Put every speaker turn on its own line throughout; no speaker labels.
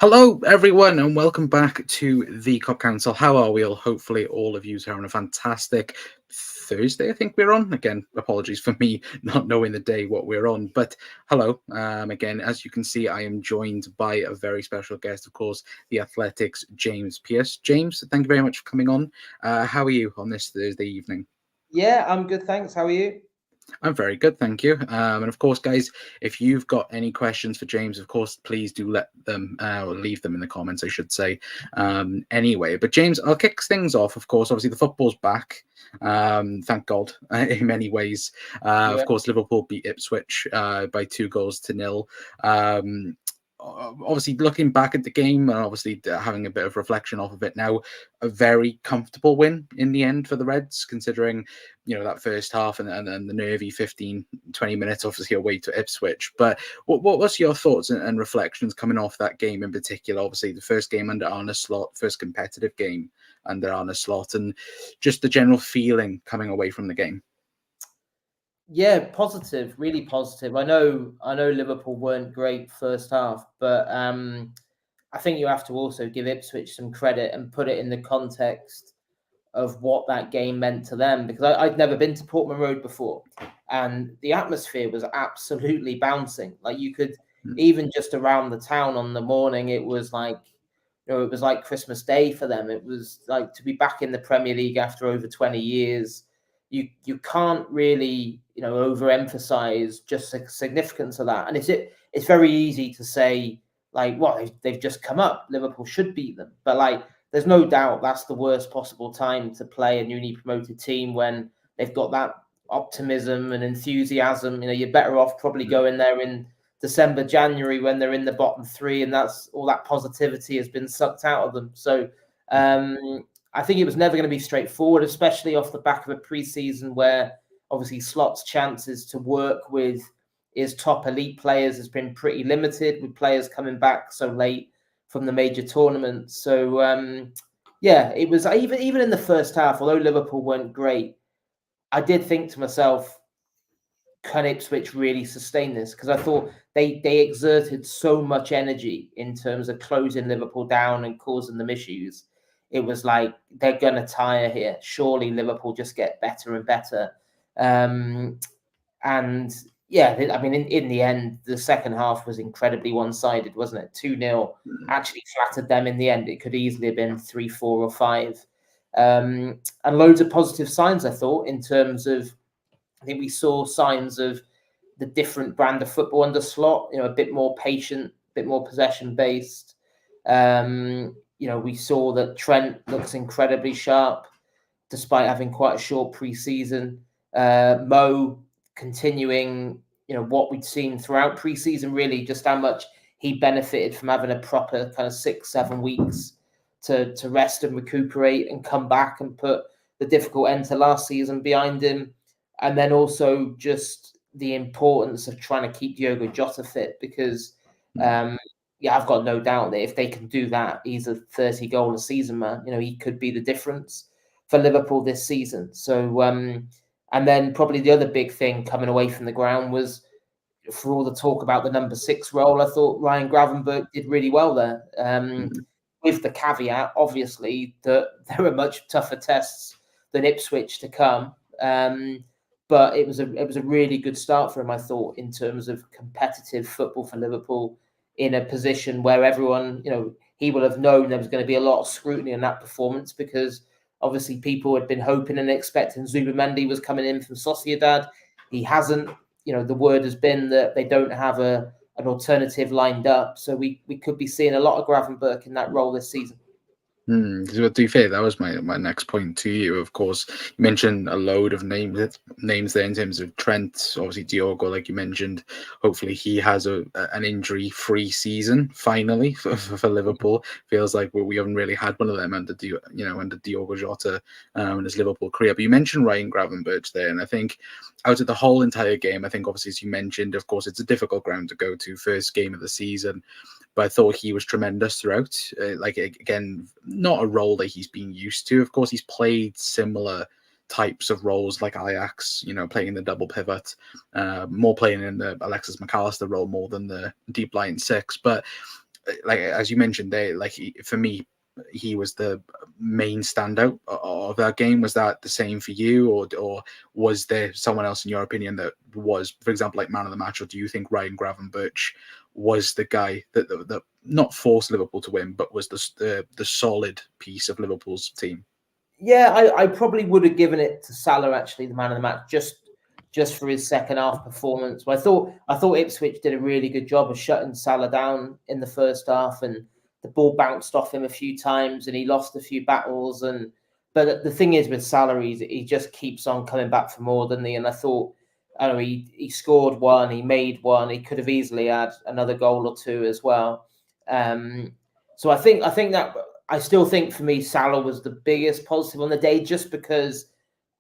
Hello, everyone, and welcome back to the Cop Council. How are we all? Hopefully, all of you are having a fantastic Thursday. I think we're on. Again, apologies for me not knowing the day what we're on. But hello, again, as you can see, I am joined by a very special guest, of course, the Athletics' 𝗟𝗶𝘃𝗃. James, thank you very much for coming on. How are you on this Thursday evening?
Yeah, I'm good, thanks. How are you?
I'm very good, thank you. And of course, guys, if you've got any questions for James, of course, please do let them or leave them in the comments, I should say. Anyway, but James, I'll kick things off. Of course, obviously the football's back. Thank God, in many ways. Of course, Liverpool beat Ipswich by 2-0. Obviously, looking back at the game and obviously having a bit of reflection off of it now, a very comfortable win in the end for the Reds, considering that first half and the nervy 15-20 minutes obviously away to Ipswich. But what's your thoughts and reflections coming off that game in particular? Obviously, the first game under Arne Slot, first competitive game under Arne Slot, and just the general feeling coming away from the game.
Yeah, positive, really positive. I know Liverpool weren't great first half, but I think you have to also give Ipswich some credit and put it in the context of what that game meant to them, because I'd never been to Portman Road before, and the atmosphere was absolutely bouncing. Like, you could even just around the town on the morning, it was like, it was like Christmas Day for them. It was like to be back in the Premier League after over 20 years. You can't really overemphasize just the significance of that. And it's very easy to say, like, well, they've just come up, Liverpool should beat them, but like, there's no doubt that's the worst possible time to play a newly promoted team when they've got that optimism and enthusiasm. You're better off probably going there in December, January, when they're in the bottom three, and that's all that positivity has been sucked out of them. So I think it was never going to be straightforward, especially off the back of a pre-season where obviously Slot's chances to work with his top elite players has been pretty limited, with players coming back so late from the major tournaments. So it was even in the first half, although Liverpool weren't great, I did think to myself, can Ipswich really sustain this? Because I thought they exerted so much energy in terms of closing Liverpool down and causing them issues. It was like, they're going to tire here. Surely Liverpool just get better and better. And yeah, I mean, in the end, the second half was incredibly one-sided, wasn't it? 2-0 actually flattered them in the end. It could easily have been 3-4 or 5. And loads of positive signs, I thought, in terms of, I think we saw signs of the different brand of football under Slot, a bit more patient, a bit more possession-based. We saw that Trent looks incredibly sharp, despite having quite a short pre-season. Mo continuing, what we'd seen throughout pre-season, really just how much he benefited from having a proper kind of 6-7 weeks to rest and recuperate and come back and put the difficult end to last season behind him. And then also just the importance of trying to keep Diogo Jota fit, because I've got no doubt that if they can do that, he's a 30-goal a season man. He could be the difference for Liverpool this season. So, and then probably the other big thing coming away from the ground was, for all the talk about the number 6 role, I thought Ryan Gravenberch did really well there. With the caveat, obviously, that there are much tougher tests than Ipswich to come. But it was a really good start for him, I thought, in terms of competitive football for Liverpool, in a position where everyone, he will have known there was going to be a lot of scrutiny on that performance, because obviously people had been hoping and expecting Zubimendi was coming in from Sociedad. He hasn't. The word has been that they don't have an alternative lined up. So we could be seeing a lot of Gravenberch in that role this season.
To be fair, that was my next point to you. Of course, you mentioned a load of names there in terms of Trent, obviously Diogo, like you mentioned. Hopefully, he has an injury-free season finally for Liverpool. Feels like we haven't really had one of them under Diogo Jota in his Liverpool career. But you mentioned Ryan Gravenberch there, and I think out of the whole entire game, I think obviously, as you mentioned, of course, it's a difficult ground to go to, first game of the season. But I thought he was tremendous throughout. Again, not a role that he's been used to. Of course, he's played similar types of roles like Ajax, playing in the double pivot, more playing in the Alexis McAllister role more than the deep line 6. But like as you mentioned there, like for me, he was the main standout of that game. Was that the same for you, or was there someone else in your opinion that was, for example, like man of the match? Or do you think Ryan Gravenberch was the guy that not forced Liverpool to win, but was the solid piece of Liverpool's team?
Yeah, I probably would have given it to Salah, actually, the man of the match, just for his second half performance. But I thought Ipswich did a really good job of shutting Salah down in the first half, and the ball bounced off him a few times, and he lost a few battles. But the thing is with Salah, he just keeps on coming back for more, doesn't he? And I thought, I don't know, he scored one, he made one, he could have easily had another goal or two as well. So I think that. I still think for me, Salah was the biggest positive on the day, just because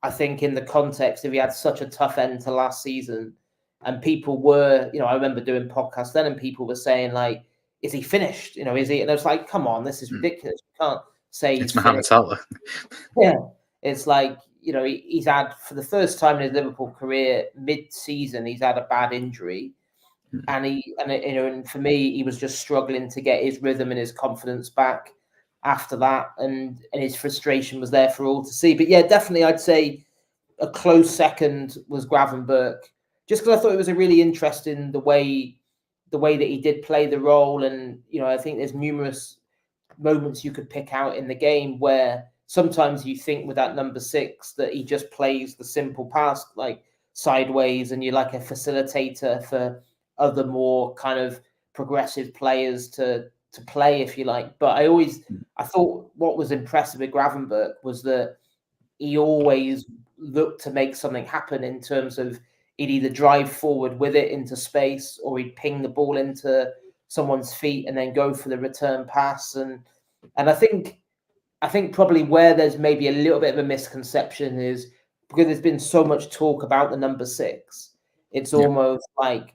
I think in the context of he had such a tough end to last season, and people were, I remember doing podcasts then, and people were saying like, "Is he finished? Is he?" And I was like, "Come on, this is ridiculous. You can't say
it's Mohamed Salah."
Yeah, it's like he's had, for the first time in his Liverpool career, mid-season, he's had a bad injury. And for me, he was just struggling to get his rhythm and his confidence back after that, and his frustration was there for all to see. But yeah, definitely I'd say a close second was Gravenberch, just because I thought it was a really interesting the way that he did play the role. And I think there's numerous moments you could pick out in the game where sometimes you think with that number 6 that he just plays the simple pass like sideways, and you're like a facilitator for other more kind of progressive players to play, if you like. But I thought what was impressive with Gravenberch was that he always looked to make something happen, in terms of he'd either drive forward with it into space, or he'd ping the ball into someone's feet and then go for the return pass. And I think probably where there's maybe a little bit of a misconception is because there's been so much talk about the number 6. It's almost like,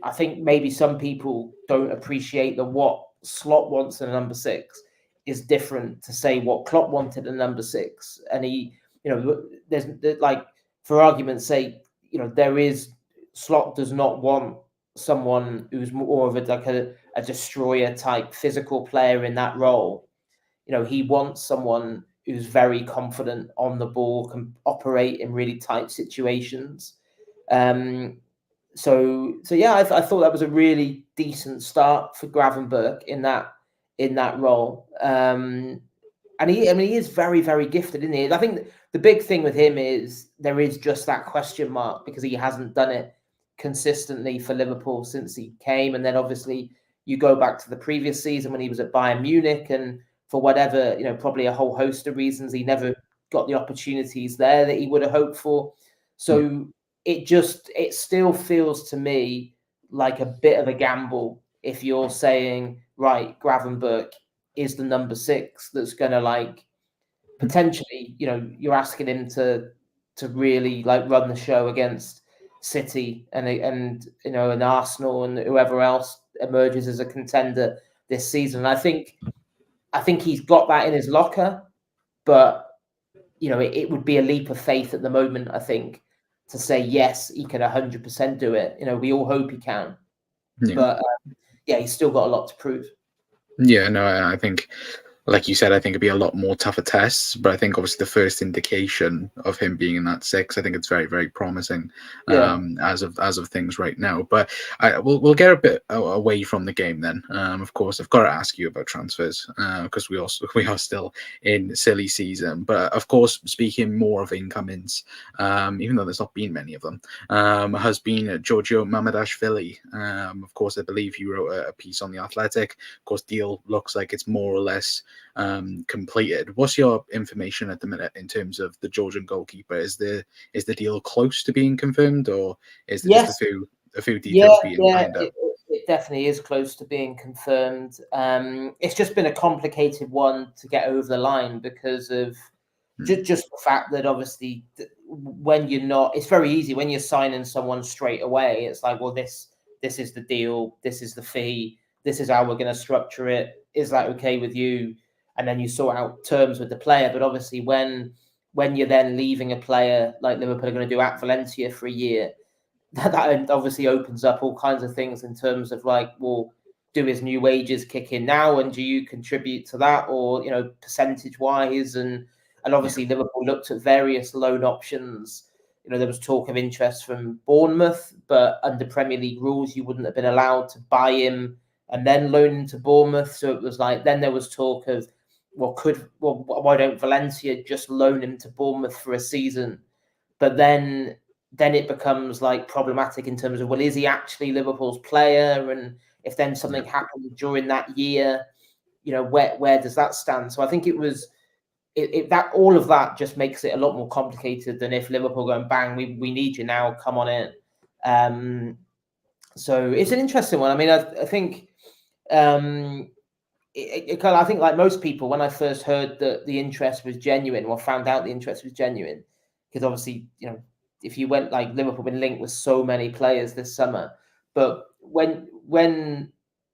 I think maybe some people don't appreciate that what Slot wants in a number 6 is different to say what Klopp wanted in a number 6. And he, there's like, for argument's sake, Slot does not want someone who's more of a destroyer type physical player in that role. He wants someone who's very confident on the ball, can operate in really tight situations. So yeah, I thought that was a really decent start for Gravenberch in that role. And he is very, very gifted, isn't he? I think the big thing with him is there is just that question mark, because he hasn't done it consistently for Liverpool since he came. And then obviously you go back to the previous season when he was at Bayern Munich, and for whatever, probably a whole host of reasons, he never got the opportunities there that he would have hoped for. So it still feels to me like a bit of a gamble if you're saying, right, Gravenberch is the number 6 that's going to potentially, you're asking him to really run the show against City and Arsenal and whoever else emerges as a contender this season. And I think he's got that in his locker, but it would be a leap of faith at the moment, I think, to say yes, he can 100% do it. We all hope he can, but he's still got a lot to prove.
Yeah, no, I think, like you said, I think it'd be a lot more tougher tests, but I think obviously the first indication of him being in that 6, I think it's very, very promising as of things right now. But we'll get a bit away from the game then. Of course, I've got to ask you about transfers because we are still in silly season. But of course, speaking more of incomings, even though there's not been many of them, has been Giorgio Mamardashvili. Of course, I believe you wrote a piece on The Athletic. Of course, deal looks like it's more or less completed. What's your information at the minute in terms of the Georgian goalkeeper? Is the deal close to being confirmed, or is there just a few details being ironed out?
It definitely is close to being confirmed. It's just been a complicated one to get over the line because of just the fact that obviously when you're not, it's very easy when you're signing someone straight away. It's like, well, this is the deal, this is the fee, this is how we're going to structure it. Is that okay with you? And then you sort out terms with the player. But obviously when you're then leaving a player like Liverpool are going to do at Valencia for a year, that obviously opens up all kinds of things in terms of like, well, do his new wages kick in now, and do you contribute to that, or percentage wise? And obviously Liverpool looked at various loan options. There was talk of interest from Bournemouth, but under Premier League rules, you wouldn't have been allowed to buy him and then loan him to Bournemouth. So it was like, then there was talk of, why don't Valencia just loan him to Bournemouth for a season? But then it becomes like problematic in terms of, well, is he actually Liverpool's player? And if then something happened during that year, where does that stand? So I think it was that all of that just makes it a lot more complicated than if Liverpool going, bang, we need you now, come on in. So it's an interesting one. I mean, I think I think like most people, when I first heard that the interest was genuine, or found out the interest was genuine, because obviously, if you went, like, Liverpool been linked with so many players this summer, but when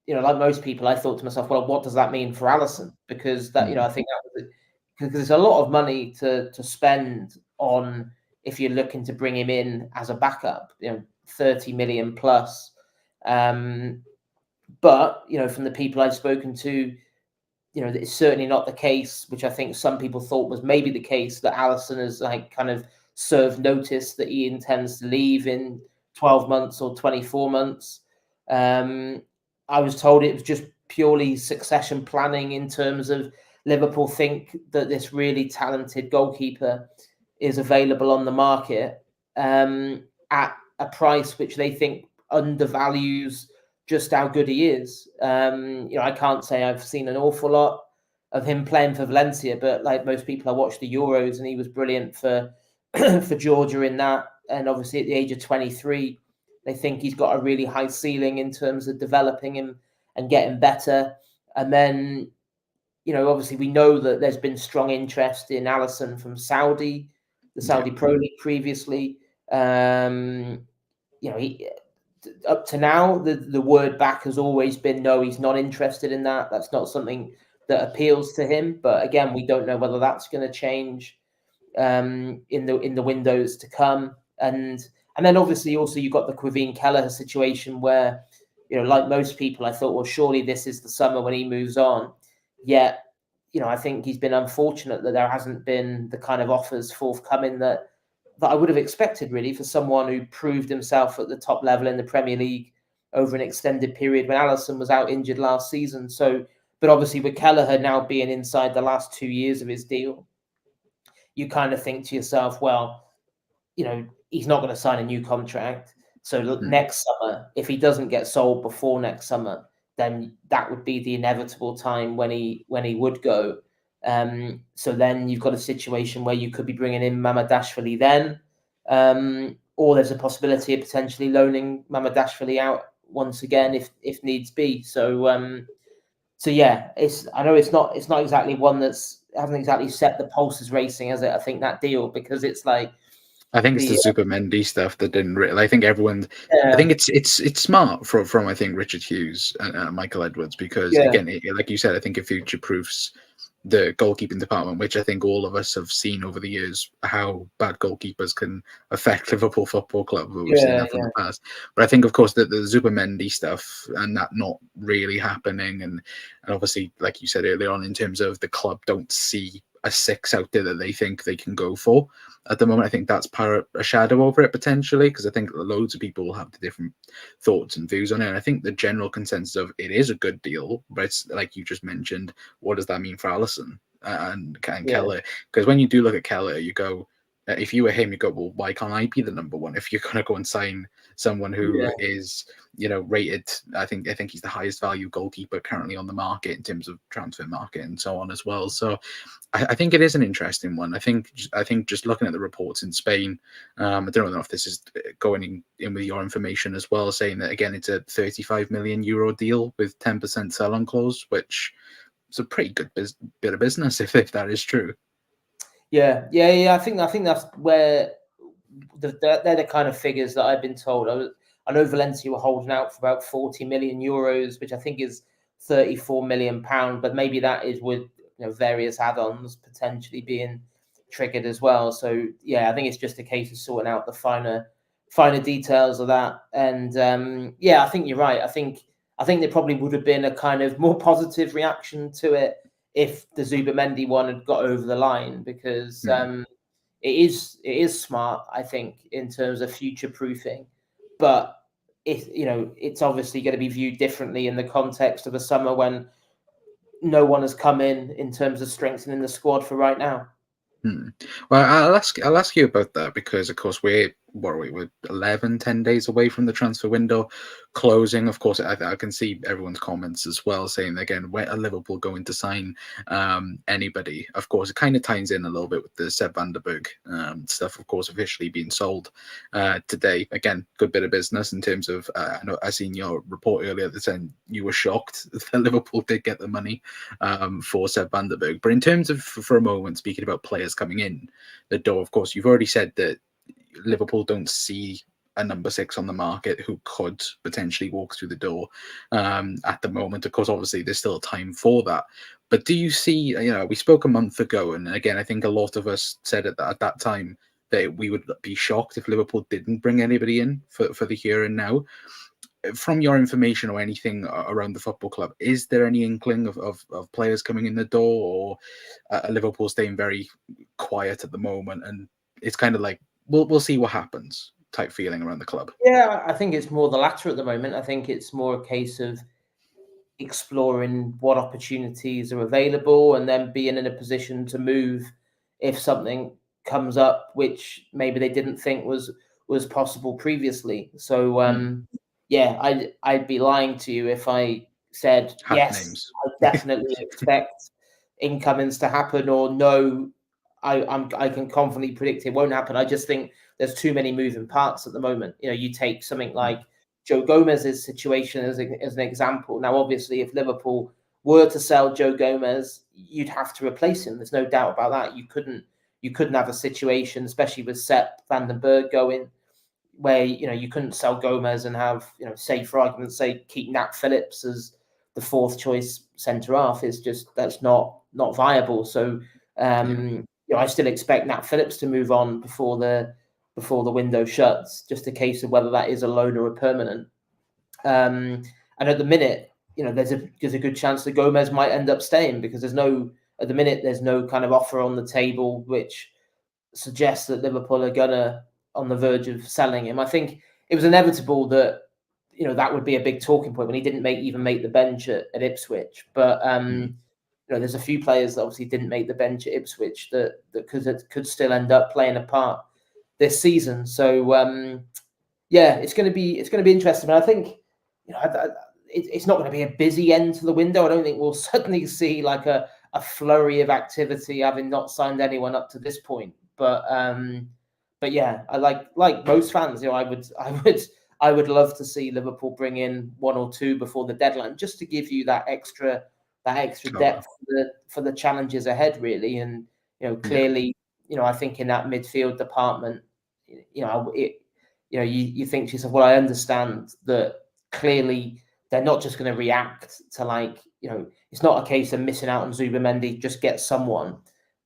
like most people, I thought to myself, well, what does that mean for Alisson? Because that, I think that was because there's a lot of money to spend on if you're looking to bring him in as a backup, 30 million plus. But, from the people I've spoken to, it's certainly not the case, which I think some people thought was maybe the case, that Alisson has kind of served notice that he intends to leave in 12 months or 24 months. I was told it was just purely succession planning in terms of Liverpool think that this really talented goalkeeper is available on the market at a price which they think undervalues just how good he is. I can't say I've seen an awful lot of him playing for Valencia, but like most people, I watched the Euros and he was brilliant for for Georgia in that. And obviously at the age of 23, they think he's got a really high ceiling in terms of developing him and getting better. And then, obviously we know that there's been strong interest in Alisson from the Saudi Pro League previously. He, up to now, the word back has always been, no, he's not interested in that. That's not something that appeals to him. But again, we don't know whether that's going to change in the windows to come. And then obviously also you've got the 𝗟𝗶𝘃𝗲𝗏 situation where, like most people, I thought, well, surely this is the summer when he moves on. Yet, I think he's been unfortunate that there hasn't been the kind of offers forthcoming that I would have expected, really, for someone who proved himself at the top level in the Premier League over an extended period when Alisson was out injured last season. So, but obviously with Kelleher now being inside the last 2 years of his deal, you kind of think to yourself, well, he's not going to sign a new contract. So next summer, if he doesn't get sold before next summer, then that would be the inevitable time when he would go. So then you've got a situation where you could be bringing in Mamardashvili then, or there's a possibility of potentially loaning Mamardashvili out once again if needs be. So yeah, I know it's not exactly one hasn't exactly set the pulses racing, has it? I think that deal, because it's like,
I think it's the 𝗟𝗶𝘃𝗲𝗏 stuff that didn't really. I think everyone. I think it's smart from I think Richard Hughes and Michael Edwards, because again, like you said, I think it future proofs the goalkeeping department, which I think all of us have seen over the years how bad goalkeepers can affect Liverpool Football Club. We've seen that from the past. But I think, of course, that the 𝗟𝗶𝘃𝗏𝗏 stuff and that not really happening, and obviously, like you said earlier on, in terms of the club don't see a six out there that they think they can go for at the moment. I think that's a shadow over it potentially, because I think loads of people will have the different thoughts and views on it. And I think the general consensus of it is a good deal, but it's like you just mentioned, what does that mean for Alisson and Kelleher? Because when you do look at Kelleher, you go, if you were him, you go, well, why can't I be the number one? If you're going to go and sign someone who is, rated, I think he's the highest value goalkeeper currently on the market in terms of transfer market and so on as well. So I think it is an interesting one. I think just looking at the reports in Spain, I don't know if this is going in with your information as well, saying that again it's a 35 million euro deal with 10% sell-on clause, which is a pretty good bit of business if that is true.
Yeah. I think that's where they're the kind of figures that I've been told. I know Valencia were holding out for about 40 million euros, which I think is 34 million pound, but maybe that is with various add-ons potentially being triggered as well. So yeah, I think it's just a case of sorting out the finer details of that. And I think you're right. I think I think there probably would have been a kind of more positive reaction to it if the zzūbimendi one had got over the line, because it is smart, I think, in terms of future proofing, but it's obviously going to be viewed differently in the context of a summer when no one has come in terms of strengthening the squad for right now.
Well, I'll ask you about that, because of course we're 10 days away from the transfer window closing. Of course, I can see everyone's comments as well saying, again, where are Liverpool going to sign anybody? Of course, it kind of ties in a little bit with the 𝗧𝗿𝗃𝗃𝗿 stuff, of course, officially being sold today. Again, good bit of business in terms of, I know I seen your report earlier that said you were shocked that Liverpool did get the money for 𝗧𝗿𝗃𝗃𝗿. But in terms of, for a moment, speaking about players coming in the door, of course, you've already said that Liverpool don't see a number 6 on the market who could potentially walk through the door at the moment. Of course, obviously, there's still time for that. But do you see, we spoke a month ago, and again, I think a lot of us said at that time that we would be shocked if Liverpool didn't bring anybody in for the here and now. From your information or anything around the football club, is there any inkling of players coming in the door, or Liverpool staying very quiet at the moment, and it's kind of like, we'll see what happens type feeling around the club?
Yeah, I think it's more the latter at the moment. I think it's more a case of exploring what opportunities are available and then being in a position to move if something comes up which maybe they didn't think was possible previously. So yeah, I'd be lying to you if I said yes, I definitely expect incomings to happen, or no, I can confidently predict it won't happen. I just think there's too many moving parts at the moment. You take something like Joe Gomez's situation as an example. Now, obviously, if Liverpool were to sell Joe Gomez, you'd have to replace him. There's no doubt about that. You couldn't have a situation, especially with 𝗧𝗿𝗃𝗃𝗿 going, where you couldn't sell Gomez and have, say for argument's sake, keep Nat Phillips as the 4th choice centre half. That's not viable. So I still expect Nat Phillips to move on before the window shuts. Just a case of whether that is a loan or a permanent. And at the minute, there's a good chance that Gomez might end up staying, because there's no kind of offer on the table which suggests that Liverpool are on the verge of selling him. I think it was inevitable that that would be a big talking point when he didn't even make the bench at Ipswich. But there's a few players that obviously didn't make the bench at Ipswich that could still end up playing a part this season. So yeah, it's going to be interesting. But I think it's not going to be a busy end to the window. I don't think we'll suddenly see like a flurry of activity, having not signed anyone up to this point. But yeah, I like most fans, I would love to see Liverpool bring in 1 or 2 before the deadline, just to give you that extra depth for the challenges ahead, really. And clearly, I think in that midfield department, you think to yourself, well, I understand that clearly they're not just going to react to it's not a case of missing out on zzūbimendi, just get someone.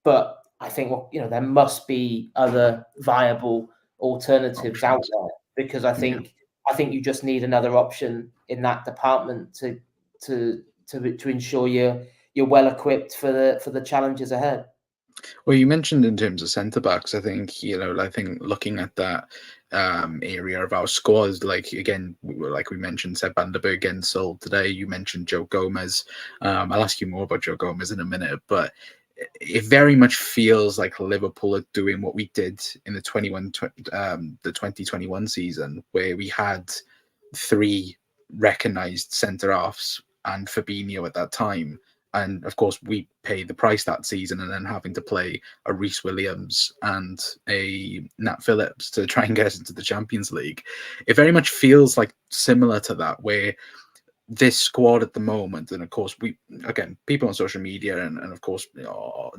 But I think there must be other viable alternatives out there, because I think you just need another option in that department to ensure you're well equipped for the challenges ahead.
Well, you mentioned in terms of centre backs, I think looking at that area of our squad, again, like we mentioned, 𝗧𝗿𝗃𝗃𝗿𝗃 getting sold today. You mentioned Joe Gomez. I'll ask you more about Joe Gomez in a minute, but it very much feels like Liverpool are doing what we did in the 2021 season, where we had 3 recognised centre halves and Fabinho at that time. And of course, we paid the price that season, and then having to play a Rhys Williams and a Nat Phillips to try and get us into the Champions League. It very much feels like similar to that, where this squad at the moment, and of course, people on social media and of course,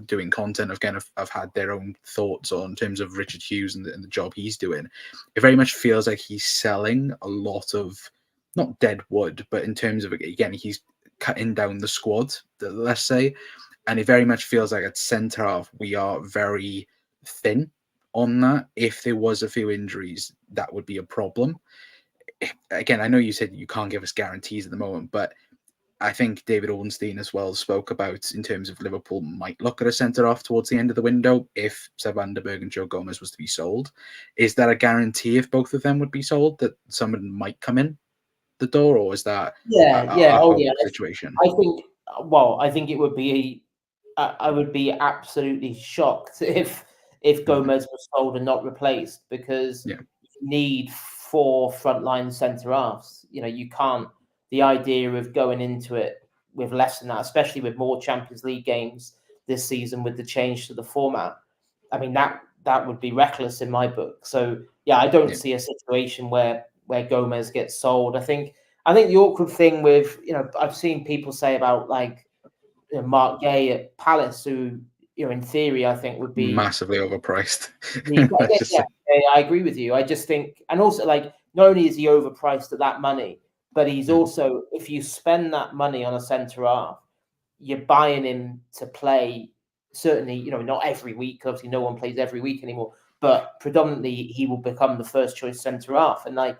doing content, again, have had their own thoughts on terms of Richard Hughes and the job he's doing. It very much feels like he's selling a lot of, not dead wood, but in terms of, again, he's cutting down the squad, let's say. And it very much feels like at centre half, we are very thin on that. If there was a few injuries, that would be a problem. again, I know you said you can't give us guarantees at the moment, but I think David Ornstein as well spoke about in terms of Liverpool might look at a centre-half towards the end of the window if Seb van der Berg and Joe Gomez was to be sold. Is that a guarantee if both of them would be sold that someone might come in the door, or is that a hope situation?
I think, well, I think it would be, I would be absolutely shocked if Gomez was sold and not replaced, because you need 4 frontline centre-halves. You know, you can't, the idea of going into it with less than that, especially with more Champions League games this season with the change to the format, I mean, that would be reckless in my book. So, yeah, I don't see a situation where Gomez gets sold. I think the awkward thing with, you know, I've seen people say about, like, you know, Mark Gay at Palace, who, you know, in theory, I think would be
massively overpriced.
I agree with you. I just think, and also, like, not only is he overpriced at that money, but he's also, if you spend that money on a centre half, you're buying him to play. Certainly, you know, not every week. Obviously, no one plays every week anymore. But predominantly, he will become the first choice centre half. And, like,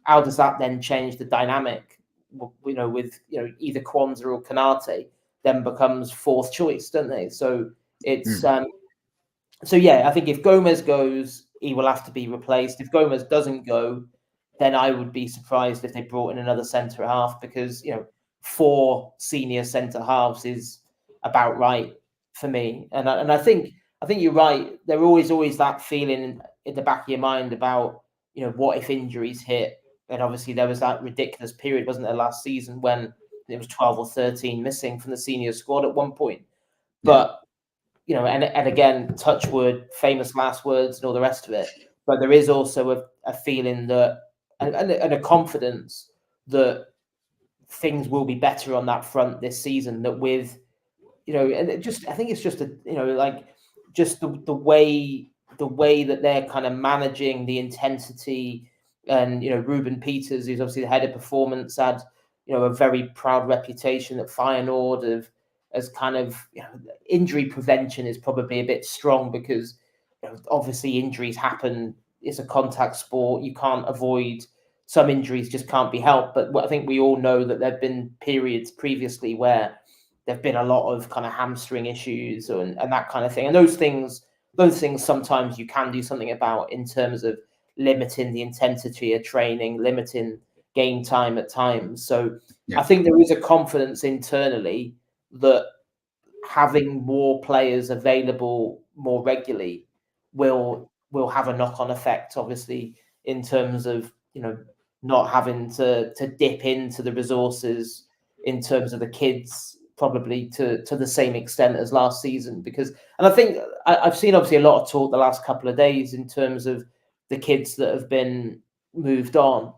how does that then change the dynamic? You know, with, you know, either Kwanzaa or Konate then becomes 4th choice, don't they? So it's so yeah, I think if Gomez goes, he will have to be replaced. If Gomez doesn't go, then I would be surprised if they brought in another centre half, because, you know, 4 senior centre halves is about right for me. And I think you're right. There always that feeling in the back of your mind about, you know, what if injuries hit? And obviously there was that ridiculous period, wasn't there, last season when it was 12 or 13 missing from the senior squad at one point. But, you know, and again, touch wood, famous last words and all the rest of it. But there is also a feeling that, and a confidence that things will be better on that front this season, that with, you know, and it just, I think it's just, you know, like, just the way that they're kind of managing the intensity. And, you know, Ruben Peters, who's obviously the head of performance, had, you know, a very proud reputation at Feyenoord as kind of, you know, injury prevention is probably a bit strong, because, you know, obviously injuries happen. It's a contact sport. You can't avoid, some injuries just can't be helped. But I think we all know that there have been periods previously where there've been a lot of kind of hamstring issues and that kind of thing. And those things sometimes you can do something about, in terms of limiting the intensity of training, limiting game time at times. So I think there is a confidence internally that having more players available more regularly will have a knock-on effect, obviously, in terms of, you know, not having to dip into the resources in terms of the kids, probably to the same extent as last season. Because, and I think I've seen obviously a lot of talk the last couple of days in terms of the kids that have been moved on,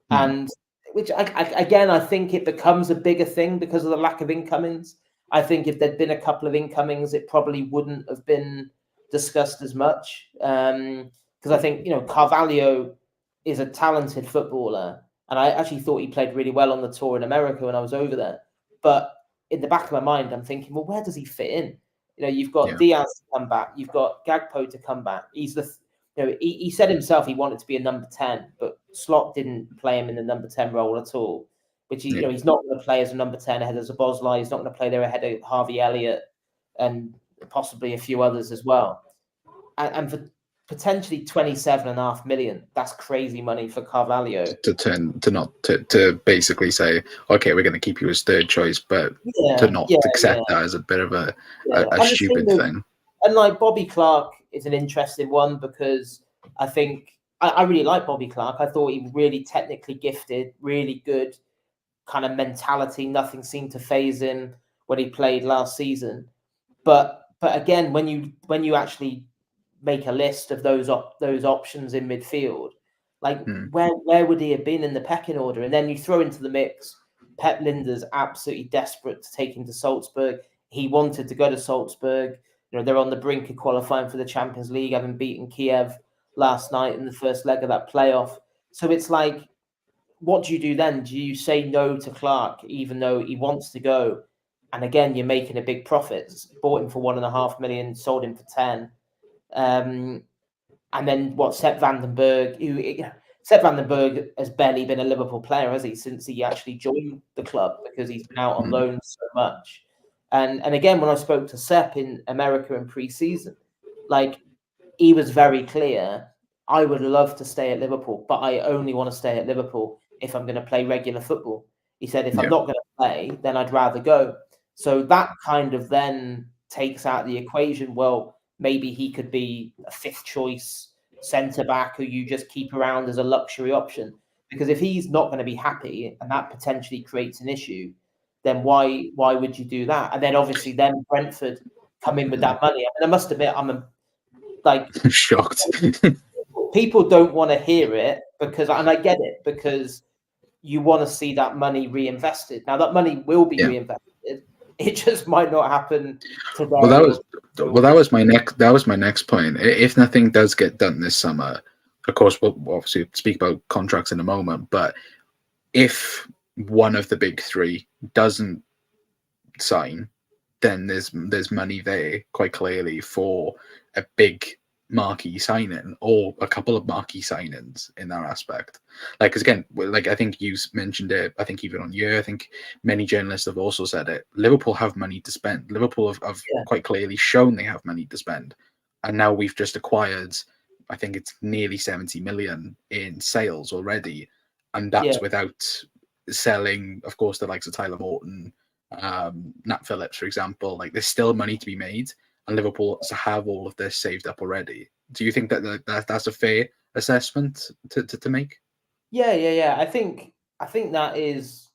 and which again, I think it becomes a bigger thing because of the lack of incomings. I think if there'd been a couple of incomings, it probably wouldn't have been discussed as much. Because I think, you know, Carvalho is a talented footballer, and I actually thought he played really well on the tour in America when I was over there. But in the back of my mind, I'm thinking, well, where does he fit in? You know, you've got Diaz to come back, you've got Gakpo to come back. He's the, you know, he said himself he wanted to be a number 10, but Slot didn't play him in the number 10 role at all. Which you know, he's not going to play as a number 10 ahead of 𝗂𝗏𝗧. He's not going to play there ahead of Harvey Elliott and possibly a few others as well. And for potentially 27.5 million, that's crazy money for Carvalho.
To basically say, okay, we're going to keep you as 3rd choice, but to not accept that as a bit of a stupid thing.
And like Bobby Clark is an interesting one, because I think I really like Bobby Clark. I thought he was really technically gifted, really good kind of mentality. Nothing seemed to phase him when he played last season. But again, when you actually make a list of those options in midfield, like where would he have been in the pecking order? And then you throw into the mix, Pep Lijnders absolutely desperate to take him to Salzburg. He wanted to go to Salzburg. You know, they're on the brink of qualifying for the Champions League, having beaten Kiev last night in the first leg of that playoff. So it's like, what do you do then? Do you say no to Clark, even though he wants to go? And again, you're making a big profit. Bought him for 1.5 million, sold him for 10. And then Seb van den Berg, who, 𝗧𝗿Vandenberg has barely been a Liverpool player, has he, since he actually joined the club, because he's been out on loan so much. And again, when I spoke to Sepp in America in pre-season, like, he was very clear, I would love to stay at Liverpool, but I only want to stay at Liverpool if I'm going to play regular football. He said, if I'm not going to play, then I'd rather go. So that kind of then takes out the equation. Well, maybe he could be a fifth choice centre-back who you just keep around as a luxury option. Because if he's not going to be happy and that potentially creates an issue, then why would you do that? And then obviously then Brentford come in with that money. I mean, I must admit, I'm
shocked.
People don't want to hear it, because, and I get it, because you want to see that money reinvested. Now that money will be reinvested. It just might not happen today.
Well, that was my next point. If nothing does get done this summer, of course, we'll obviously speak about contracts in a moment. But if one of the big three doesn't sign, then there's money there quite clearly for a big marquee signing or a couple of marquee signings in that aspect. Like, because again, like I think you mentioned it, I think even on I think many journalists have also said it, Liverpool have money to spend. Liverpool have quite clearly shown they have money to spend, and now we've just acquired, I think it's nearly 70 million in sales already, and that's without selling, of course, the likes of Tyler Morton, Nat Phillips, for example. Like, there's still money to be made, and Liverpool have all of this saved up already. Do you think that's a fair assessment to make?
Yeah. I think that is.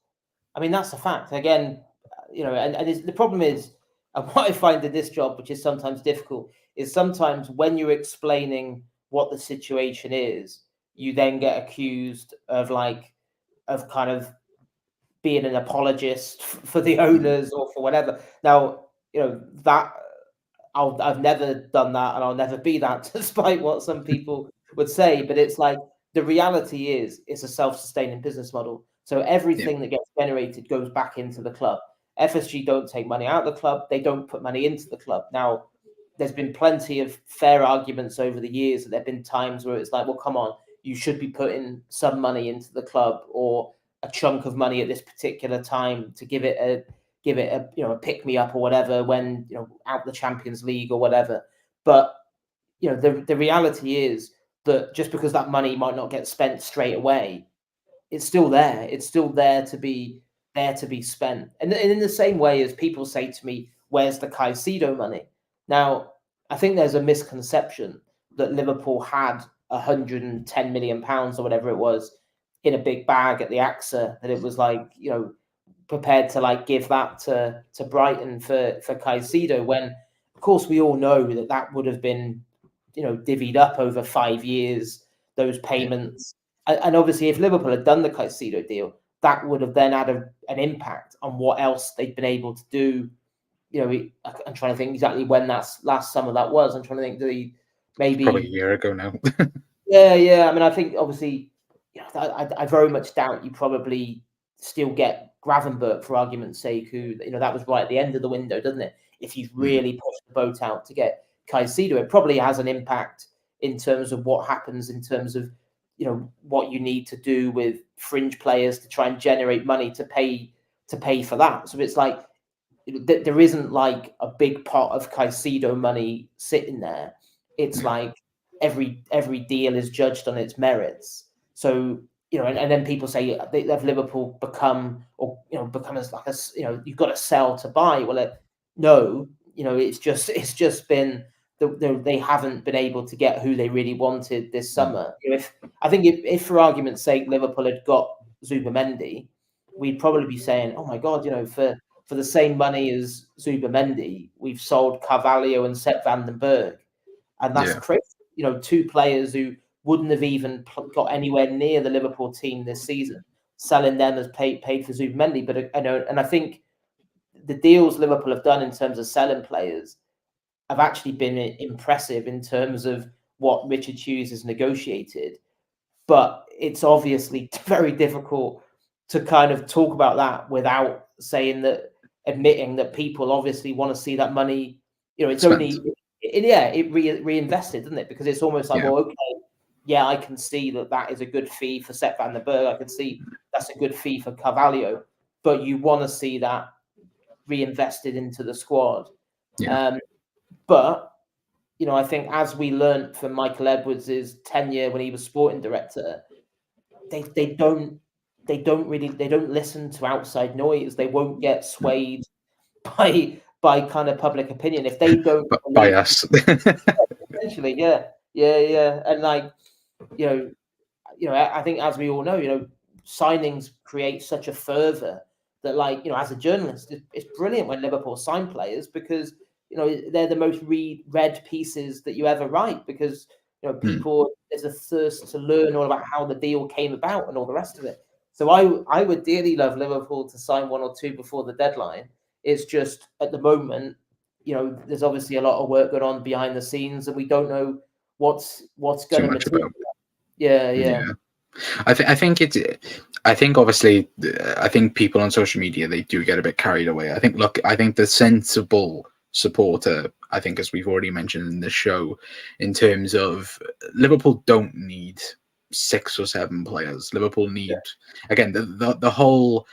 I mean, that's a fact. Again, and the problem is, and what I find in this job, which is sometimes difficult, is sometimes when you're explaining what the situation is, you then get accused of kind of being an apologist for the owners or for whatever. Now, that I've never done that, and I'll never be that, despite what some people would say. But it's like, the reality is, it's a self-sustaining business model. So everything that gets generated goes back into the club. FSG don't take money out of the club. They don't put money into the club. Now, there's been plenty of fair arguments over the years that there have been times where it's like, well, come on, you should be putting some money into the club, or a chunk of money at this particular time to give it a pick me up or whatever when out the Champions League or whatever. But the reality is that just because that money might not get spent straight away, it's still there. It's still there to be spent. And in the same way as people say to me, where's the Caicedo money? Now, I think there's a misconception that Liverpool had £110 million or whatever it was in a big bag at the AXA, that it was like, prepared to give that to Brighton for Caicedo, when of course we all know that would have been divvied up over 5 years, those payments. And obviously if Liverpool had done the Caicedo deal, that would have then had an impact on what else they'd been able to do. I'm trying to think exactly when last summer that was. I'm trying to think, maybe
probably a year ago now.
yeah. I mean, I think obviously, I very much doubt you probably still get Gravenberch, for argument's sake, who that was right at the end of the window, doesn't it? If you've really pushed the boat out to get Caicedo, it probably has an impact in terms of what happens in terms of what you need to do with fringe players to try and generate money to pay for that. So it's like, there isn't like a big pot of Caicedo money sitting there. It's like every deal is judged on its merits. So and then people say, have Liverpool become as like you've got to sell to buy? Well, no, it's just been they haven't been able to get who they really wanted this summer. If for argument's sake Liverpool had got 𝗍𝗵, we'd probably be saying, oh my God, for the same money as 𝗍𝗵, we've sold Carvalho and 𝗧𝗿Vandenberg, and that's crazy. Two players who wouldn't have even got anywhere near the Liverpool team this season, selling them as paid for 𝗍𝗵. But and I think the deals Liverpool have done in terms of selling players have actually been impressive in terms of what Richard Hughes has negotiated. But it's obviously very difficult to kind of talk about that without admitting that people obviously want to see that money. It's only it reinvested, doesn't it? Because it's almost like, well, okay, yeah, I can see that is a good fee for 𝗧𝗿_𝗃𝗏. I can see that's a good fee for Carvalho, but you want to see that reinvested into the squad.
Yeah.
But I think as we learned from Michael Edwards' tenure when he was sporting director, they don't listen to outside noise. They won't get swayed by kind of public opinion if they don't.
By us.
Essentially, yeah. And I think, as we all know, signings create such a fervor that, as a journalist, it's brilliant when Liverpool sign players, because they're the most read pieces that you ever write, because people, there's a thirst to learn all about how the deal came about and all the rest of it. So I would dearly love Liverpool to sign one or two before the deadline. It's just, at the moment, there's obviously a lot of work going on behind the scenes, and we don't know what's going to materialize. Yeah.
I think obviously, I think people on social media, they do get a bit carried away. I think the sensible supporter, I think, as we've already mentioned in the show, in terms of Liverpool don't need 6 or 7 players. Liverpool need, again, the whole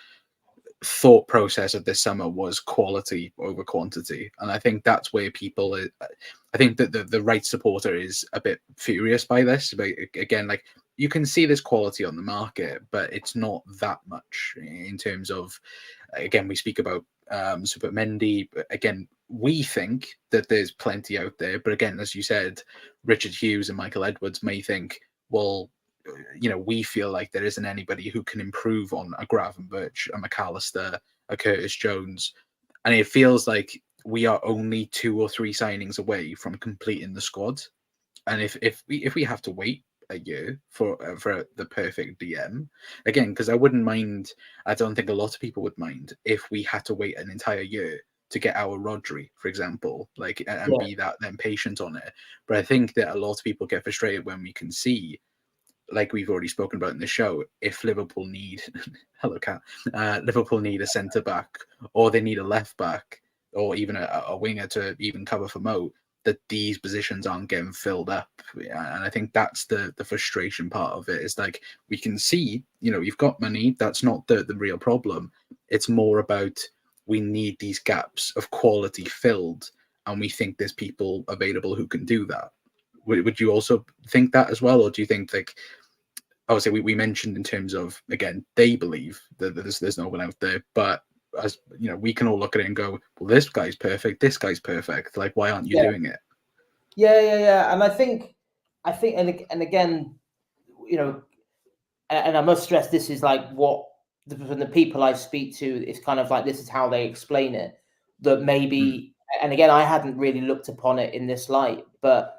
thought process of this summer was quality over quantity, and I think that's where people I think that the right supporter is a bit furious by this. But again, you can see this quality on the market, but it's not that much in terms of, again, we speak about Zubimendi. Again, we think that there's plenty out there, but again, as you said, Richard Hughes and Michael Edwards may think, well, we feel like there isn't anybody who can improve on a Gravenberch, a McAllister, a Curtis Jones, and it feels like we are only 2 or 3 signings away from completing the squad. And if we have to wait a year for the perfect DM, again, because I wouldn't mind, I don't think a lot of people would mind if we had to wait an entire year to get our Rodri, for example, and be that then patient on it. But I think that a lot of people get frustrated when we can see, like we've already spoken about in the show, if Liverpool need Liverpool need a centre back, or they need a left back, or even a winger to even cover for Mo, that these positions aren't getting filled up. And I think that's the frustration part of it, is we can see, you've got money, that's not the real problem. It's more about, we need these gaps of quality filled, and we think there's people available who can do that. Would you also think that as well, or do you think obviously we mentioned in terms of, again, they believe that there's no one out there, but as we can all look at it and go, well, this guy's perfect, this guy's perfect, why aren't you doing it?
Yeah. And I think and again, and I must stress, this is what from the people I speak to, it's kind of this is how they explain it, that maybe and again, I hadn't really looked upon it in this light, but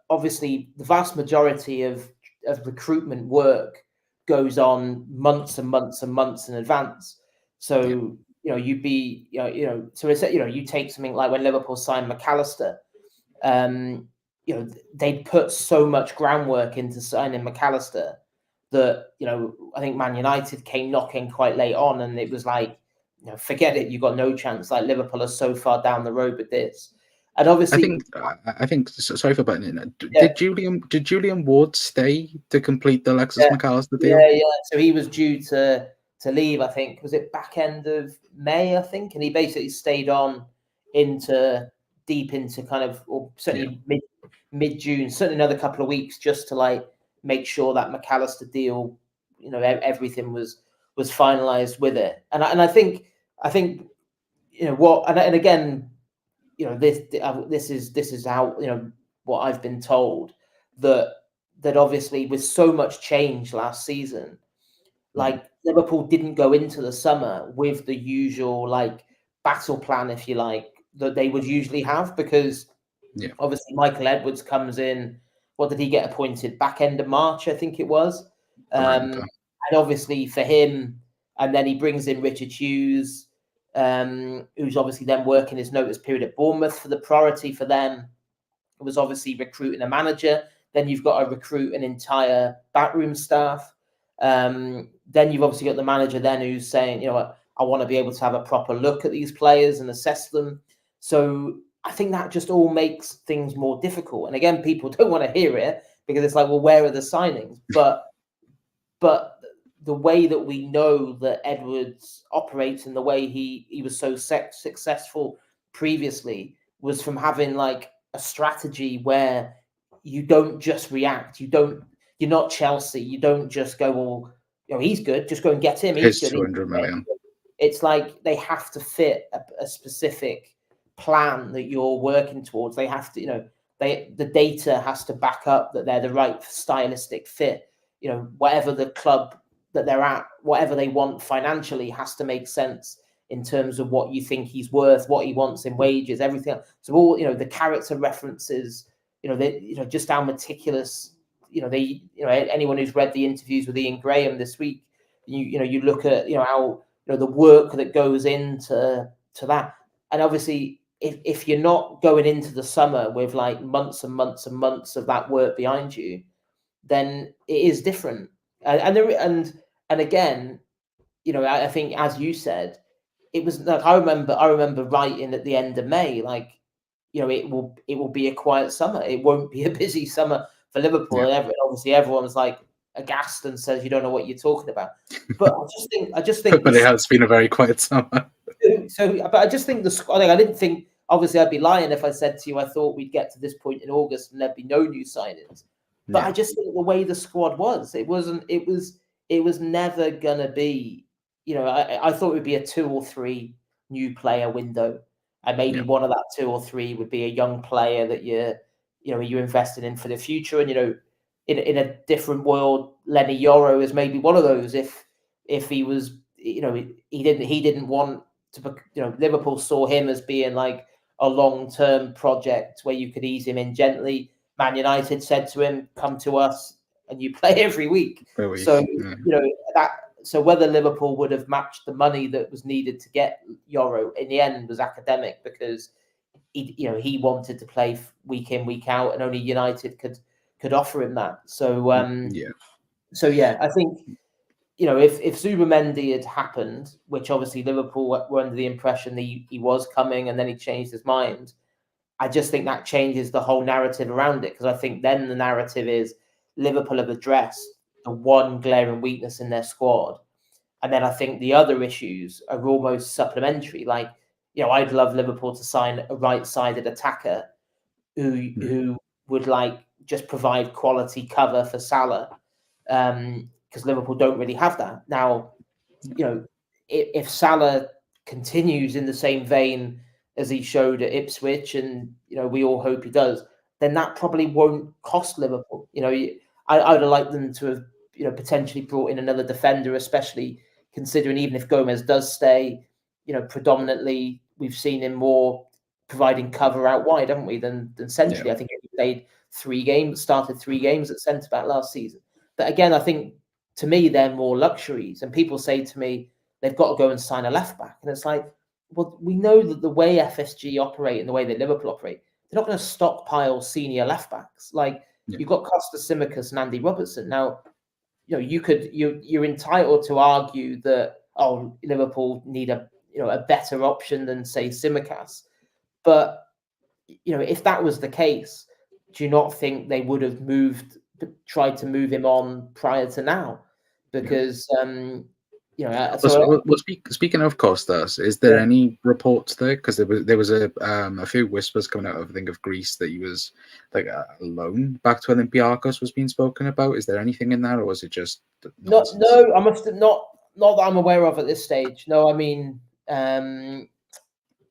obviously the vast majority of recruitment work goes on months and months and months in advance. So you take something like when Liverpool signed McAllister, they put so much groundwork into signing McAllister that I think Man United came knocking quite late on, and it was forget it, you got no chance. Liverpool are so far down the road with this. And obviously,
I think. Sorry for butting in. Did Julian Ward stay to complete the Alexis McAllister deal?
Yeah. So he was due to leave. I think, was it back end of May? I think, and he basically stayed on deep into kind of, or certainly mid June, certainly another couple of weeks, just to make sure that McAllister deal, everything was finalized with it. And I think what, and again, this is how, what I've been told, that obviously with so much change last season, Liverpool didn't go into the summer with the usual battle plan, if you like, that they would usually have, because obviously Michael Edwards comes in. What did he get appointed? Back end of March, I think it was. And obviously for him, and then he brings in Richard Hughes, who's obviously then working his notice period at Bournemouth. For the priority for them, it was obviously recruiting a manager. Then you've got to recruit an entire backroom staff. Then you've obviously got the manager then who's saying, I want to be able to have a proper look at these players and assess them. So I think that just all makes things more difficult. And again, people don't want to hear it, because it's like, well, where are the signings? But the way that we know that Edwards operates and the way he was so successful previously was from having like a strategy where you don't just react. You're not Chelsea. You don't just go, well, he's good, just go and get him. He's good.
200 million.
It's like they have to fit a specific plan that you're working towards. They have to, the data has to back up that they're the right stylistic fit. Whatever the club that they're at, whatever they want financially has to make sense in terms of what you think he's worth, what he wants in wages, everything. So all, the character references, just how meticulous, anyone who's read the interviews with Ian Graham this week, you look at, how, the work that goes into that. And obviously, if you're not going into the summer with like months and months and months of that work behind you, then it is different. And again, I think, as you said, it was like, I remember writing at the end of May, like, it will be a quiet summer. It won't be a busy summer for Liverpool.
Yeah.
And obviously everyone's like aghast and says, you don't know what you're talking about. But I just think
but it has been a very quiet summer.
But I just think the squad, I didn't think, obviously I'd be lying if I said to you I thought we'd get to this point in August and there'd be no new signings. But I just think the way the squad was, it was never gonna be, I thought it would be a 2 or 3 new player window. And maybe one of that 2 or 3 would be a young player that you're investing in for the future. And in a different world, Lenny Yoro is maybe one of those. If he was, he didn't want to, Liverpool saw him as being like a long-term project where you could ease him in gently. Man United said to him, "Come to us, and you play every week." So so whether Liverpool would have matched the money that was needed to get Yoro in the end was academic, because he wanted to play week in, week out, and only United could offer him that. So I think if Zubimendi had happened, which obviously Liverpool were under the impression that he was coming, and then he changed his mind, I just think that changes the whole narrative around it, because I think then the narrative is Liverpool have addressed the one glaring weakness in their squad. And then I think the other issues are almost supplementary. Like, I'd love Liverpool to sign a right-sided attacker who would like just provide quality cover for Salah, because Liverpool don't really have that. Now, if Salah continues in the same vein as he showed at Ipswich, and we all hope he does, then that probably won't cost Liverpool. I would have liked them to have potentially brought in another defender, especially considering even if Gomez does stay, predominantly we've seen him more providing cover out wide, haven't we, than centrally. I think he played 3 games, started 3 games at centre back last season. But again, I think to me they're more luxuries, and people say to me they've got to go and sign a left back, and it's like, well, we know that the way FSG operate and the way that Liverpool operate, they're not going to stockpile senior left backs. Like, you've got Costa, Tsimikas and Andy Robertson. Now, you're entitled to argue that, Liverpool need a better option than, say, Tsimikas. But if that was the case, do you not think they would have tried to move him on prior to now? Because
speaking of Costas, is there any reports there? Because there was a few whispers coming out of, I think, of Greece, that he was like a loan back to Olympiacos was being spoken about. Is there anything in that, or was it just nonsense?
No, I must have not that I'm aware of at this stage. No, I mean,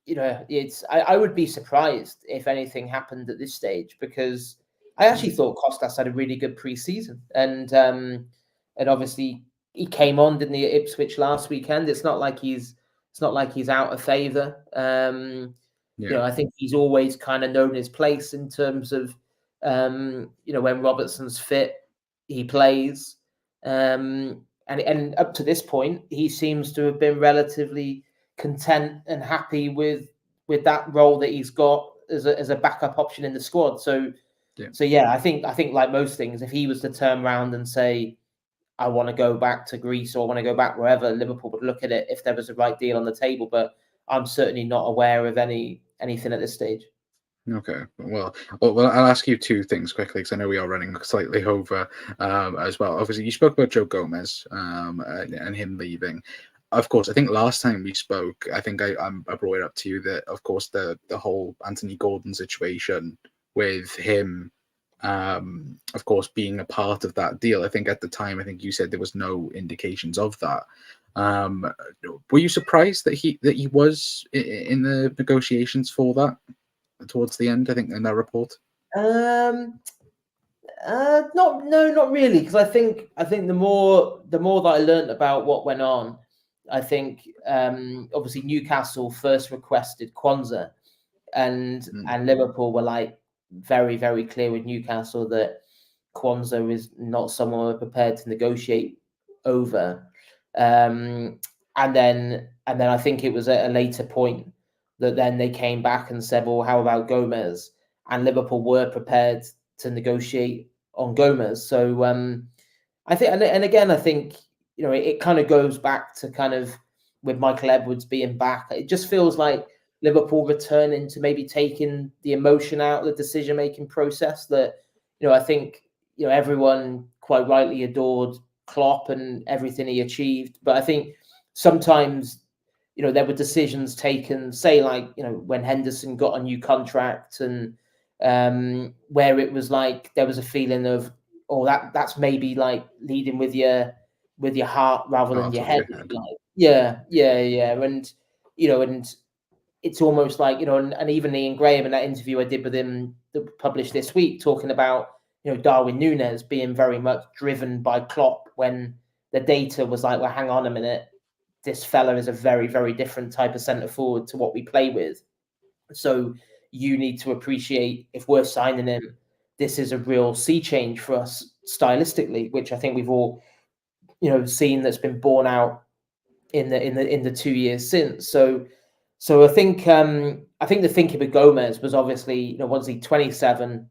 it's I would be surprised if anything happened at this stage, because I actually thought Costas had a really good pre-season, and obviously he came on, didn't he, at Ipswich last weekend. It's not like he's out of favour. I think he's always kind of known his place in terms of when Robertson's fit, he plays. And up to this point, he seems to have been relatively content and happy with that role that he's got as a backup option in the squad. So I think like most things, if he was to turn around and say, I want to go back to Greece, or I want to go back wherever, Liverpool would look at it if there was a right deal on the table. But I'm certainly not aware of anything at this stage.
Okay. Well, I'll ask you two things quickly because I know we are running slightly over as well. Obviously, you spoke about Joe Gomez and him leaving. Of course, I think last time we spoke, I think I brought it up to you that, of course, the whole Anthony Gordon situation with him, of course, being a part of that deal. I think at the time, I think you said there was no indications of that. Were you surprised that he was in the negotiations for that towards the end? I think in that report.
Not really, because I think the more that I learned about what went on, I think obviously Newcastle first requested Quansah, and Liverpool were like very, very clear with Newcastle that Quansah is not someone we're prepared to negotiate over. And then I think it was at a later point that then they came back and said, well, how about Gomez? And Liverpool were prepared to negotiate on Gomez. So I think, and again, I think, you know, it kind of goes back to kind of with Michael Edwards being back. It just feels like Liverpool returning to maybe taking the emotion out of the decision-making process that, you know, I think, you know, everyone quite rightly adored Klopp and everything he achieved. But I think sometimes, you know, there were decisions taken, say, like, you know, when Henderson got a new contract and where it was like there was a feeling of, oh, that's maybe like leading with your heart rather than your head. Like, yeah. And, you know, and it's almost like, you know, and even Ian Graham in that interview I did with him that published this week, talking about, you know, Darwin Núñez being very much driven by Klopp when the data was like, well, hang on a minute, this fella is a very, very different type of centre forward to what we play with. So you need to appreciate, if we're signing him, this is a real sea change for us stylistically, which I think we've all, you know, seen that's been borne out in the 2 years since. So I think the thinking with Gomez was obviously, you know, once he's 27,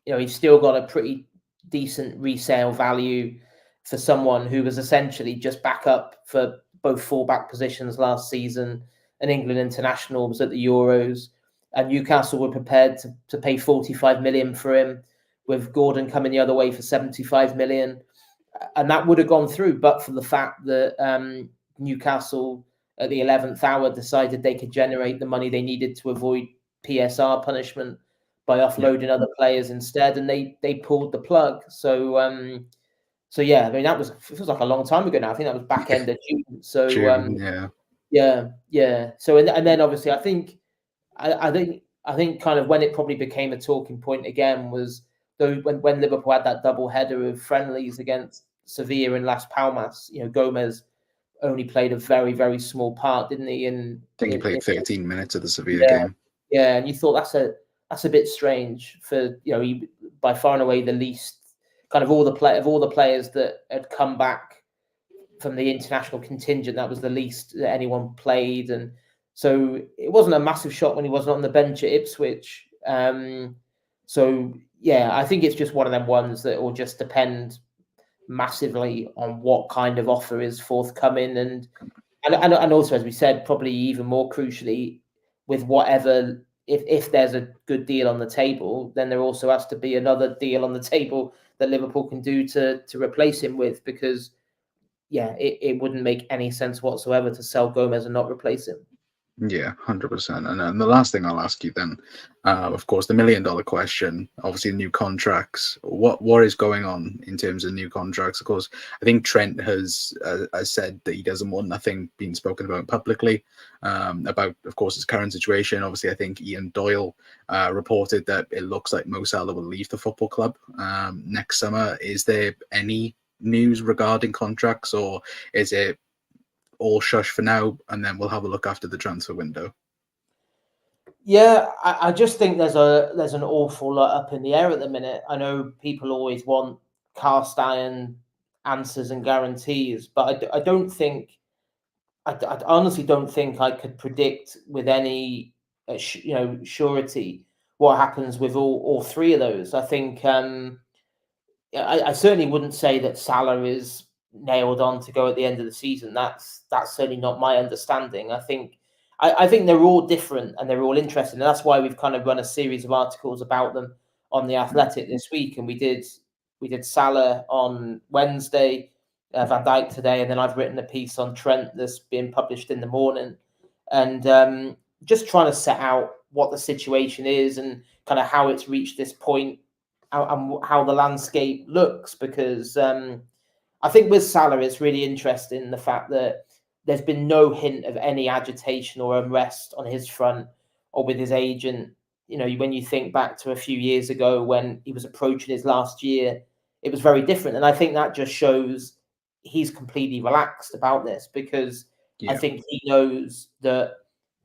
you know, he's still got a pretty decent resale value for someone who was essentially just backup for both fullback positions last season, and England international was at the Euros, and Newcastle were prepared to pay 45 million for him, with Gordon coming the other way for 75 million. And that would have gone through, but for the fact that Newcastle at the 11th hour decided they could generate the money they needed to avoid PSR punishment by offloading other players instead, and they pulled the plug. So yeah, I mean, it feels like a long time ago now. I think that was back end of June. So yeah. So and then obviously I think kind of when it probably became a talking point again was when Liverpool had that double header of friendlies against Sevilla and Las Palmas. You know, Gomez only played a very, very small part, didn't he? And
I think he played 13 minutes of the Sevilla game.
Yeah, and you thought that's a bit strange for, you know, he by far and away the least kind of all the players that had come back from the international contingent, that was the least that anyone played. And so it wasn't a massive shock when he wasn't on the bench at Ipswich. So yeah, I think it's just one of them ones that will just depend massively on what kind of offer is forthcoming, and also, as we said, probably even more crucially, with whatever, if there's a good deal on the table, then there also has to be another deal on the table that Liverpool can do to replace him with, because yeah, it wouldn't make any sense whatsoever to sell Gomez and not replace him.
Yeah, 100%. And the last thing I'll ask you then, of course, the $1 million question, obviously new contracts. What is going on in terms of new contracts? Of course, I think Trent has said that he doesn't want nothing being spoken about publicly about, of course, his current situation. Obviously, I think Ian Doyle reported that it looks like Mo Salah will leave the football club next summer. Is there any news regarding contracts, or is it all shush for now, and then we'll have a look after the transfer window?
Yeah, I just think there's an awful lot up in the air at the minute. I know people always want cast iron answers and guarantees, but I don't think, I honestly don't think I could predict with any surety what happens with all three of those. I think I certainly wouldn't say that Salah is nailed on to go at the end of the season. That's certainly not my understanding. I think I think they're all different and they're all interesting. And that's why we've kind of run a series of articles about them on The Athletic this week. And we did Salah on Wednesday, Van Dijk today, and then I've written a piece on Trent that's being published in the morning. And just trying to set out what the situation is and kind of how it's reached this point and how the landscape looks. Because I think with Salah, it's really interesting the fact that there's been no hint of any agitation or unrest on his front or with his agent. You know, when you think back to a few years ago when he was approaching his last year, it was very different. And I think that just shows he's completely relaxed about this, because I think he knows that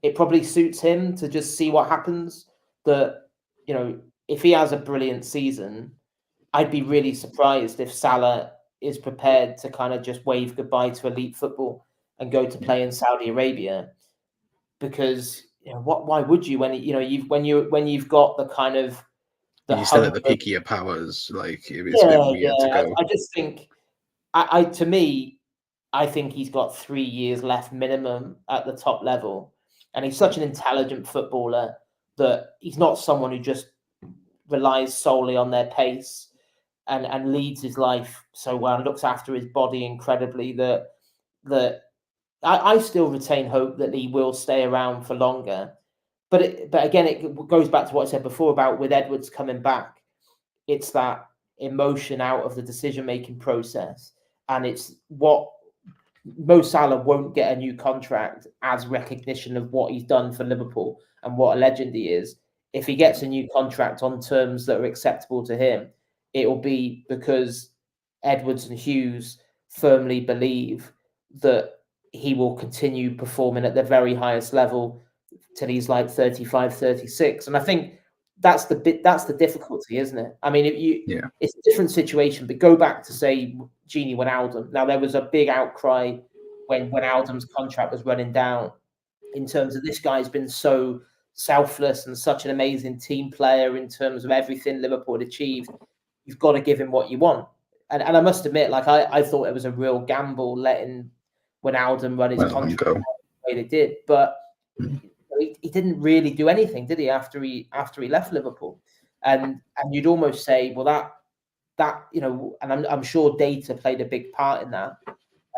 it probably suits him to just see what happens. That, you know, if he has a brilliant season, I'd be really surprised if Salah is prepared to kind of just wave goodbye to elite football and go to play in Saudi Arabia, because why would you when you've got the kind of
you still at the peak of your powers, like it's a bit weird to go.
I just think to me, I think he's got 3 years left minimum at the top level, and he's such an intelligent footballer that he's not someone who just relies solely on their pace and leads his life so well and looks after his body incredibly that I still retain hope that he will stay around for longer. But again, it goes back to what I said before about with Edwards coming back. It's that emotion out of the decision-making process. And it's what Mo Salah won't get a new contract as recognition of what he's done for Liverpool and what a legend he is. If he gets a new contract on terms that are acceptable to him, it will be because Edwards and Hughes firmly believe that he will continue performing at the very highest level till he's like 35, 36. And I think that's the difficulty, isn't it? I mean, it's a different situation, but go back to, say, Gini Wijnaldum. Now, there was a big outcry when Wijnaldum's contract was running down in terms of this guy's been so selfless and such an amazing team player in terms of everything Liverpool had achieved. You've got to give him what you want. And I must admit, like, I thought it was a real gamble letting Wijnaldum run his contract the way they did. But he didn't really do anything, did he, after he left Liverpool? And you'd almost say, well, that and I'm sure data played a big part in that.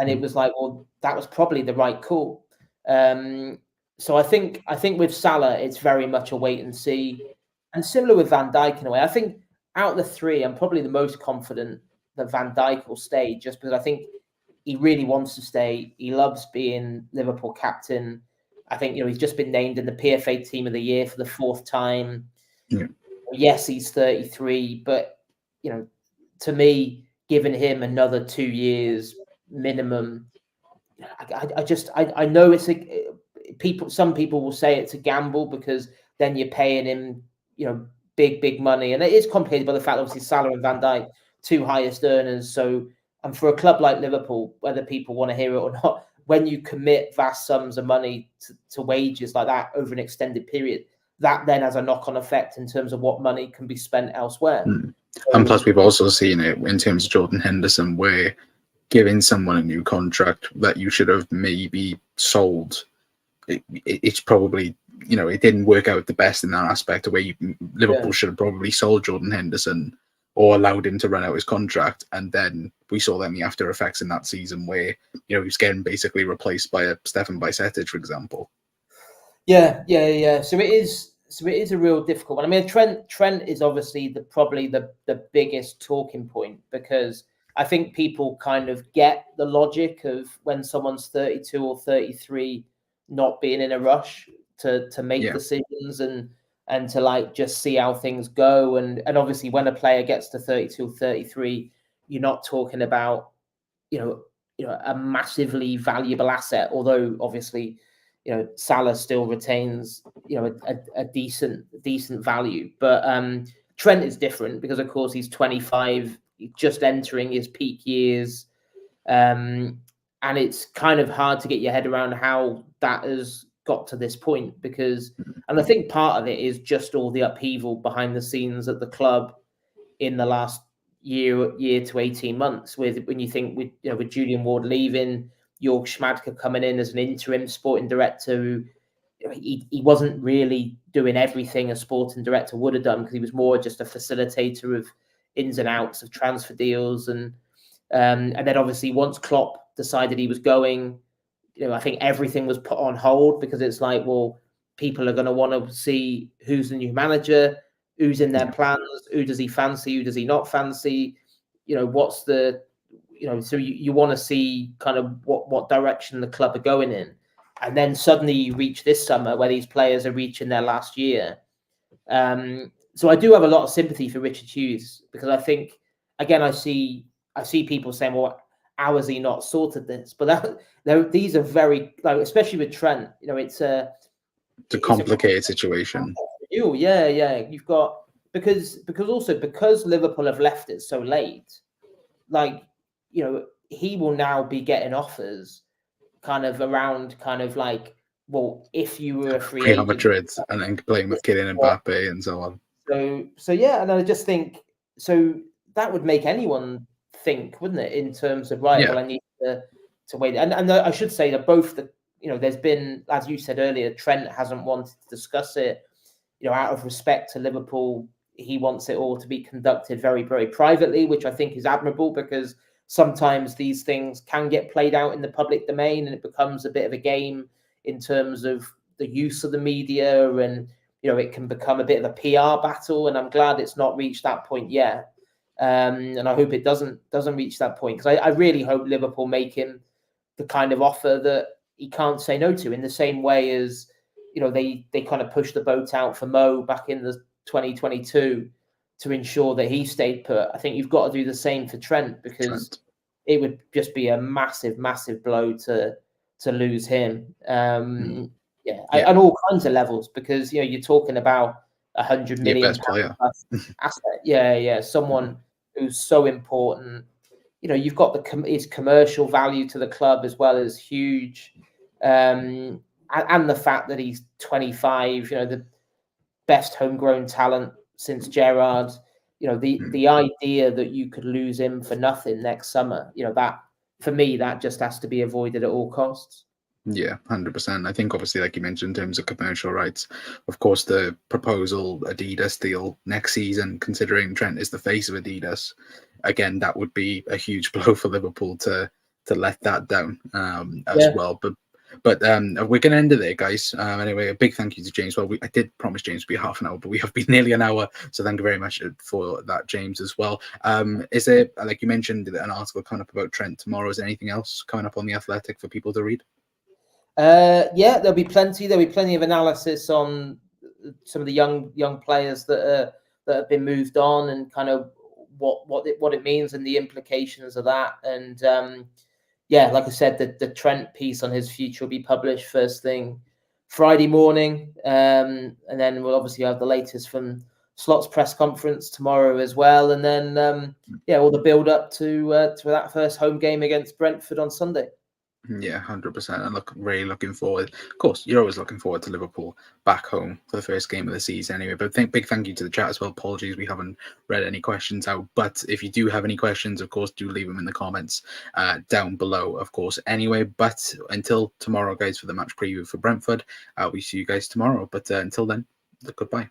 And it was like, well, that was probably the right call. So I think with Salah, it's very much a wait and see. And similar with Van Dijk in a way. I think out of the three, I'm probably the most confident that Van Dijk will stay, just because I think he really wants to stay. He loves being Liverpool captain. I think, he's just been named in the PFA Team of the Year for the 4th time. Yeah. Yes, he's 33, but, to me, giving him another 2 years minimum, I know it's some people will say it's a gamble because then you're paying him, big money. And it is complicated by the fact, obviously, Salah and Van Dijk, 2 highest earners. So, and for a club like Liverpool, whether people want to hear it or not, when you commit vast sums of money to wages like that over an extended period, that then has a knock-on effect in terms of what money can be spent elsewhere.
And plus, we've also seen it in terms of Jordan Henderson, where giving someone a new contract that you should have maybe sold, it's probably, it didn't work out the best in that aspect, where Liverpool should have probably sold Jordan Henderson or allowed him to run out his contract. And then we saw then the after effects in that season where, he was getting basically replaced by a Stefan Bajcetic, for example.
Yeah. So it is a real difficult one. I mean, Trent is obviously probably the biggest talking point, because I think people kind of get the logic of when someone's 32 or 33 not being in a rush to make decisions and to like just see how things go. And obviously when a player gets to 32 or 33, you're not talking about, a massively valuable asset, although obviously, Salah still retains, a decent value. But Trent is different because, of course, he's 25, just entering his peak years. And it's kind of hard to get your head around how that has got to this point, because, and I think part of it is just all the upheaval behind the scenes at the club in the last year to 18 months, when you think with Julian Ward leaving, Jörg Schmadtke coming in as an interim sporting director who he wasn't really doing everything a sporting director would have done, because he was more just a facilitator of ins and outs of transfer deals. And then obviously once Klopp decided he was going, I think everything was put on hold, because it's like, well, people are going to want to see who's the new manager, who's in their plans, who does he fancy, who does he not fancy, what's the, so you want to see kind of what direction the club are going in. And then suddenly you reach this summer where these players are reaching their last year. So I do have a lot of sympathy for Richard Hughes, because I think, again, I see people saying, well, how has he not sorted this? But these are very, like, especially with Trent, it's a
complicated situation.
Yeah. You've got, because Liverpool have left it so late, like, he will now be getting offers kind of around, kind of like, well, if you were a free
Real
agent,
Madrid, and then playing with Kylian Mbappe and so on.
So yeah, and I just think, so that would make anyone think, wouldn't it, in terms of, right, well, I need to wait. And I should say that both there's been, as you said earlier, Trent hasn't wanted to discuss it, out of respect to Liverpool. He wants it all to be conducted very, very privately, which I think is admirable, because sometimes these things can get played out in the public domain, and it becomes a bit of a game in terms of the use of the media, and it can become a bit of a PR battle. And I'm glad it's not reached that point yet, and I hope it doesn't reach that point, because I really hope Liverpool make him the kind of offer that he can't say no to, in the same way as they kind of pushed the boat out for Mo back in the 2022 to ensure that he stayed put. I think you've got to do the same for Trent, because it would just be a massive blow to lose him. And all kinds of levels, because you're talking about 100 million
player
asset. Someone who's so important. You've got his commercial value to the club as well as huge, and the fact that he's 25. The best homegrown talent since Gerrard. The idea that you could lose him for nothing next summer, that, for me, that just has to be avoided at all costs.
Yeah, 100%. I think, obviously, like you mentioned, in terms of commercial rights, of course, the proposal Adidas deal next season, considering Trent is the face of Adidas, again, that would be a huge blow for Liverpool to let that down as well. But we're going to end it there, guys. Anyway, a big thank you to James. Well, I did promise James to be half an hour, but we have been nearly an hour. So thank you very much for that, James, as well. Is there, like you mentioned, an article coming up about Trent tomorrow? Is there anything else coming up on The Athletic for people to read?
There'll be plenty. There'll be plenty of analysis on some of the young players that have been moved on, and kind of what it means and the implications of that. And like I said, the Trent piece on his future will be published first thing Friday morning, and then we'll obviously have the latest from Slot's press conference tomorrow as well, and then all the build up to that first home game against Brentford on Sunday.
Yeah, 100%. And really looking forward. Of course, you're always looking forward to Liverpool back home for the first game of the season anyway. But big thank you to the chat as well. Apologies, we haven't read any questions out. But if you do have any questions, of course, do leave them in the comments down below, of course, anyway. But until tomorrow, guys, for the match preview for Brentford, we see you guys tomorrow. But until then, goodbye.